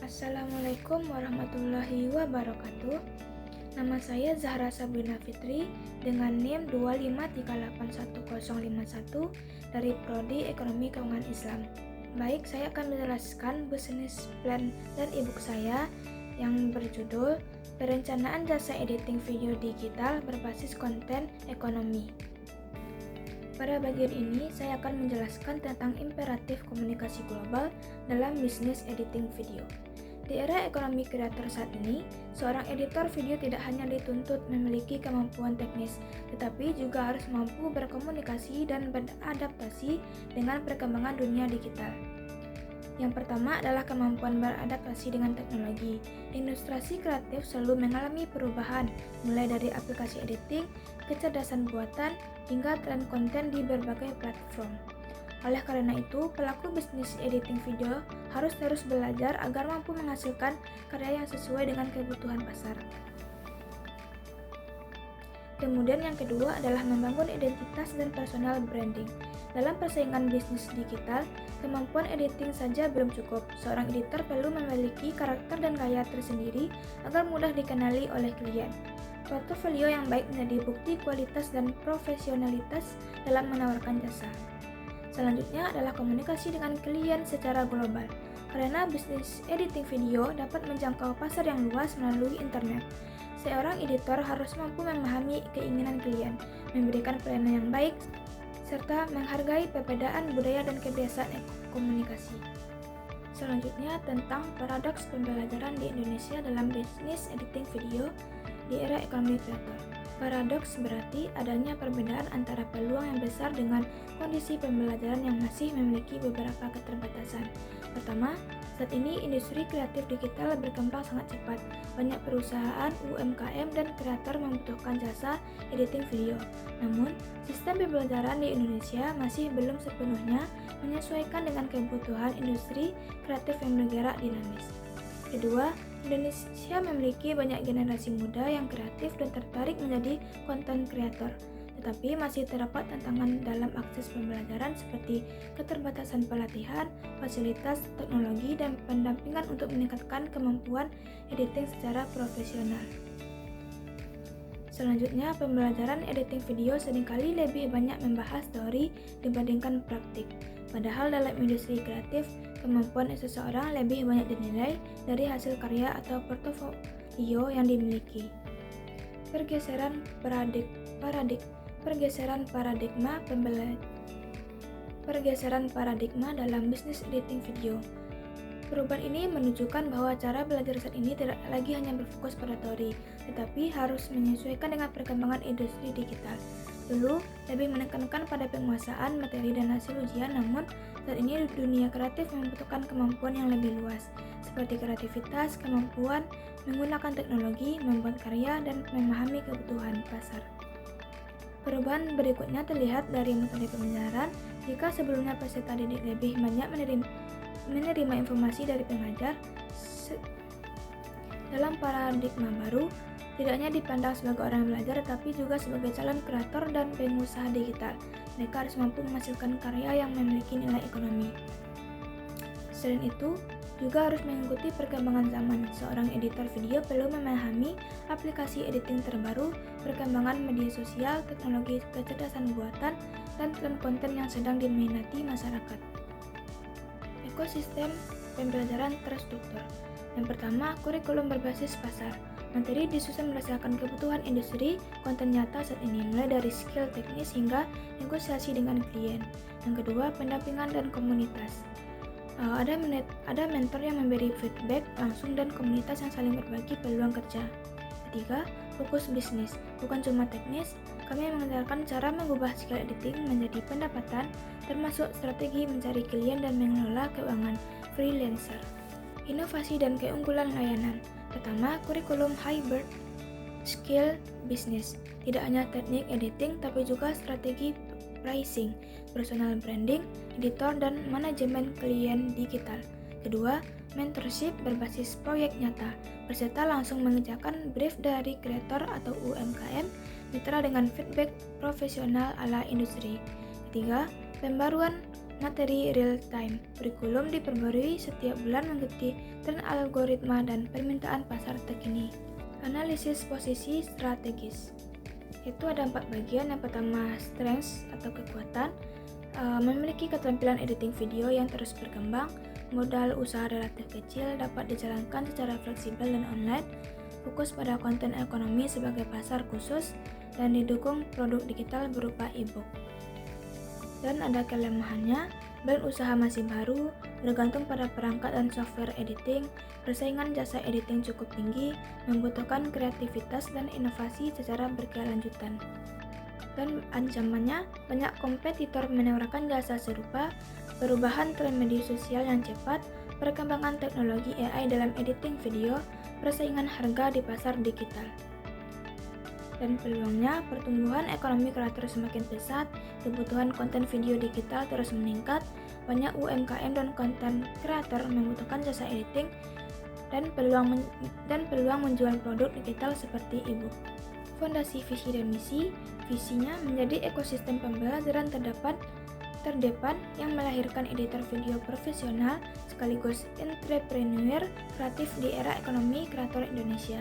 Assalamualaikum warahmatullahi wabarakatuh. Nama saya Zahra Sabrina Fitri dengan NIM 253811051 dari Prodi Ekonomi Keuangan Islam. Baik, saya akan menjelaskan bisnis plan dan e-book saya yang berjudul Perencanaan Jasa Editing Video Digital Berbasis Konten Ekonomi. Pada bagian ini, saya akan menjelaskan tentang imperatif komunikasi global dalam bisnis editing video. Di era ekonomi kreator saat ini, seorang editor video tidak hanya dituntut memiliki kemampuan teknis, tetapi juga harus mampu berkomunikasi dan beradaptasi dengan perkembangan dunia digital. Yang pertama adalah kemampuan beradaptasi dengan teknologi. Industri kreatif selalu mengalami perubahan, mulai dari aplikasi editing, kecerdasan buatan, hingga tren konten di berbagai platform. Oleh karena itu, pelaku bisnis editing video harus terus belajar agar mampu menghasilkan karya yang sesuai dengan kebutuhan pasar. Kemudian yang kedua adalah membangun identitas dan personal branding. Dalam persaingan bisnis digital, kemampuan editing saja belum cukup. Seorang editor perlu memiliki karakter dan gaya tersendiri agar mudah dikenali oleh klien. Portofolio yang baik menjadi bukti kualitas dan profesionalitas dalam menawarkan jasa. Selanjutnya adalah komunikasi dengan klien secara global. Karena bisnis editing video dapat menjangkau pasar yang luas melalui internet. Seorang editor harus mampu memahami keinginan klien, memberikan pelayanan yang baik, serta menghargai perbedaan budaya dan kebiasaan komunikasi. Selanjutnya tentang paradoks pembelajaran di Indonesia dalam bisnis editing video di era ekonomi kreator. Paradoks berarti adanya perbedaan antara peluang yang besar dengan kondisi pembelajaran yang masih memiliki beberapa keterbatasan. Pertama, saat ini industri kreatif digital berkembang sangat cepat. Banyak perusahaan, UMKM, dan kreator membutuhkan jasa editing video. Namun, sistem pembelajaran di Indonesia masih belum sepenuhnya menyesuaikan dengan kebutuhan industri kreatif yang bergerak dinamis. Kedua, Indonesia memiliki banyak generasi muda yang kreatif dan tertarik menjadi konten kreator, tetapi masih terdapat tantangan dalam akses pembelajaran seperti keterbatasan pelatihan, fasilitas, teknologi, dan pendampingan untuk meningkatkan kemampuan editing secara profesional. Selanjutnya, pembelajaran editing video seringkali lebih banyak membahas teori dibandingkan praktik. Padahal dalam industri kreatif, kemampuan seseorang lebih banyak dinilai dari hasil karya atau portofolio yang dimiliki. Pergeseran paradigma dalam bisnis editing video. Perubahan ini menunjukkan bahwa cara belajar saat ini tidak lagi hanya berfokus pada teori, tetapi harus menyesuaikan dengan perkembangan industri digital. Dulu, lebih menekankan pada penguasaan materi dan hasil ujian, namun saat ini dunia kreatif membutuhkan kemampuan yang lebih luas, seperti kreativitas, kemampuan menggunakan teknologi, membuat karya, dan memahami kebutuhan pasar. Perubahan berikutnya terlihat dari metode pembelajaran. Jika sebelumnya peserta didik lebih banyak menerima informasi dari pengajar, dalam paradigma baru, tidak hanya dipandang sebagai orang yang belajar, tetapi juga sebagai calon kreator dan pengusaha digital. Mereka harus mampu menghasilkan karya yang memiliki nilai ekonomi. Selain itu, juga harus mengikuti perkembangan zaman. Seorang editor video perlu memahami aplikasi editing terbaru, perkembangan media sosial, teknologi kecerdasan buatan, dan tren konten yang sedang diminati masyarakat. Ekosistem pembelajaran terstruktur. Yang pertama, kurikulum berbasis pasar. Materi disusun berdasarkan kebutuhan industri, konten nyata saat ini, mulai dari skill teknis hingga negosiasi dengan klien. Yang kedua, pendampingan dan komunitas. Ada mentor yang memberi feedback langsung dan komunitas yang saling berbagi peluang kerja. Ketiga, fokus bisnis. Bukan cuma teknis, kami mengajarkan cara mengubah skill editing menjadi pendapatan, termasuk strategi mencari klien dan mengelola keuangan freelancer. Inovasi dan keunggulan layanan. Pertama, kurikulum hybrid skill business. Tidak hanya teknik editing, tapi juga strategi pricing, personal branding, editor, dan manajemen klien digital. Kedua, mentorship berbasis proyek nyata. Peserta langsung mengerjakan brief dari kreator atau UMKM, mitra dengan feedback profesional ala industri. Ketiga, pembaruan Materi real time. Kurikulum diperbarui setiap bulan mengikuti tren algoritma dan permintaan pasar terkini. Analisis posisi strategis. Itu ada 4 bagian. Yang pertama, strengths atau kekuatan. Memiliki keterampilan editing video yang terus berkembang. Modal usaha relatif kecil, dapat dijalankan secara fleksibel dan online. Fokus pada konten ekonomi sebagai pasar khusus dan didukung produk digital berupa e-book. Dan ada kelemahannya, brand usaha masih baru, bergantung pada perangkat dan software editing, persaingan jasa editing cukup tinggi, membutuhkan kreativitas dan inovasi secara berkelanjutan. Dan ancamannya, banyak kompetitor menawarkan jasa serupa, perubahan tren media sosial yang cepat, perkembangan teknologi AI dalam editing video, persaingan harga di pasar digital. Dan peluangnya, pertumbuhan ekonomi kreator semakin pesat, kebutuhan konten video digital terus meningkat, banyak UMKM dan konten kreator membutuhkan jasa editing, dan peluang menjual produk digital seperti e-book. Fondasi visi dan misi. Visinya menjadi ekosistem pembelajaran terdepan yang melahirkan editor video profesional sekaligus entrepreneur kreatif di era ekonomi kreator Indonesia.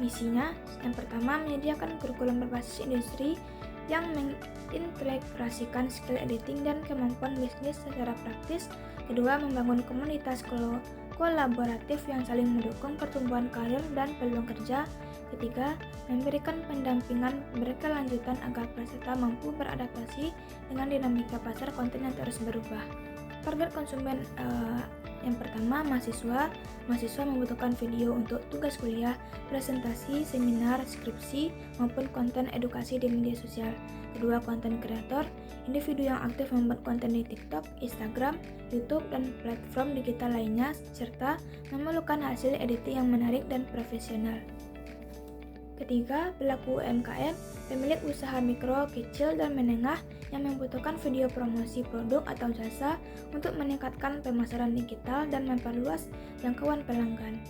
Misinya, yang pertama, menyediakan kurikulum berbasis industri yang mengintegrasikan skill editing dan kemampuan bisnis secara praktis. Kedua, membangun komunitas kolaboratif yang saling mendukung pertumbuhan karir dan peluang kerja. Ketiga, memberikan pendampingan berkelanjutan agar peserta mampu beradaptasi dengan dinamika pasar konten yang terus berubah. Target konsumen yang pertama, mahasiswa membutuhkan video untuk tugas kuliah, presentasi, seminar, skripsi, maupun konten edukasi di media sosial. Kedua, konten kreator, individu yang aktif membuat konten di TikTok, Instagram, YouTube, dan platform digital lainnya, serta memerlukan hasil editing yang menarik dan profesional. Ketiga, pelaku UMKM, pemilik usaha mikro, kecil, dan menengah yang membutuhkan video promosi produk atau jasa untuk meningkatkan pemasaran digital dan memperluas jangkauan pelanggan.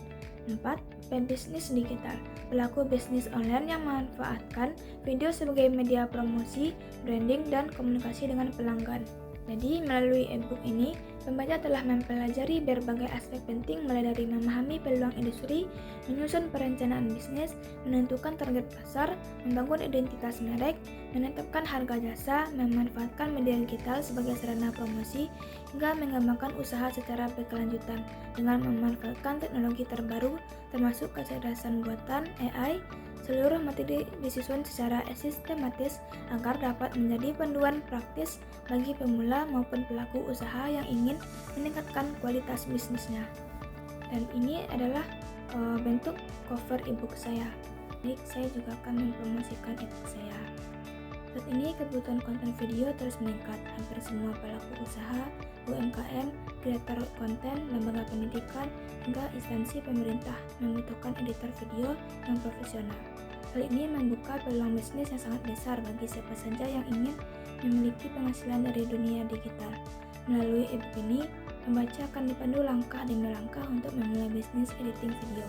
4. Pebisnis digital, pelaku bisnis online yang memanfaatkan video sebagai media promosi, branding, dan komunikasi dengan pelanggan. Jadi, melalui e-book ini, pembaca telah mempelajari berbagai aspek penting mulai dari memahami peluang industri, menyusun perencanaan bisnis, menentukan target pasar, membangun identitas merek, menetapkan harga jasa, memanfaatkan media digital sebagai sarana promosi, hingga mengembangkan usaha secara berkelanjutan dengan memanfaatkan teknologi terbaru termasuk kecerdasan buatan AI. Seluruh materi disusun secara sistematis agar dapat menjadi panduan praktis bagi pemula maupun pelaku usaha yang ingin meningkatkan kualitas bisnisnya. Dan ini adalah bentuk cover e-book saya. Jadi saya juga akan mempromosikan e-book saya. Saat ini kebutuhan konten video terus meningkat. Hampir semua pelaku usaha, UMKM, kreator konten, lembaga pendidikan, hingga instansi pemerintah membutuhkan editor video yang profesional. Hal ini membuka peluang bisnis yang sangat besar bagi siapa saja yang ingin memiliki penghasilan dari dunia digital. Melalui e-book ini, pembaca akan dipandu langkah demi langkah untuk memulai bisnis editing video,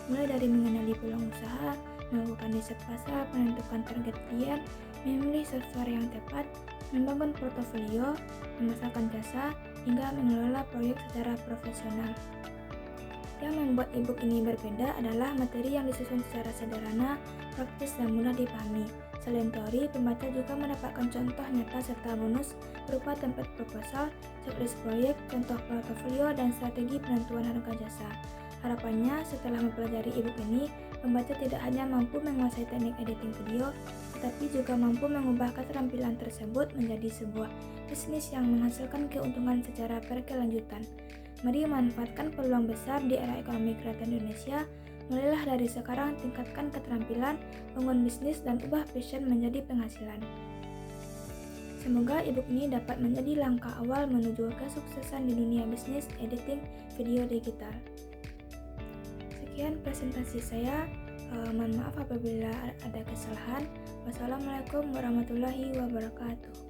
mulai dari mengenali peluang usaha, melakukan riset pasar, menentukan target klien, memilih software yang tepat, membangun portofolio, memasarkan jasa, hingga mengelola proyek secara profesional. Yang membuat e-book ini berbeda adalah materi yang disusun secara sederhana, praktis, dan mudah dipahami. Selain teori, pembaca juga mendapatkan contoh nyata serta bonus berupa template proposal, checklist proyek, contoh portofolio, dan strategi penentuan harga jasa. Harapannya, setelah mempelajari e-book ini, pembaca tidak hanya mampu menguasai teknik editing video, tetapi juga mampu mengubah keterampilan tersebut menjadi sebuah bisnis yang menghasilkan keuntungan secara berkelanjutan. Mari manfaatkan peluang besar di era ekonomi kreatif Indonesia. Mulailah dari sekarang, tingkatkan keterampilan, bangun bisnis, dan ubah passion menjadi penghasilan. Semoga e-book ini dapat menjadi langkah awal menuju kesuksesan di dunia bisnis editing video digital. Sekian presentasi saya. Mohon maaf apabila ada kesalahan. Wassalamualaikum warahmatullahi wabarakatuh.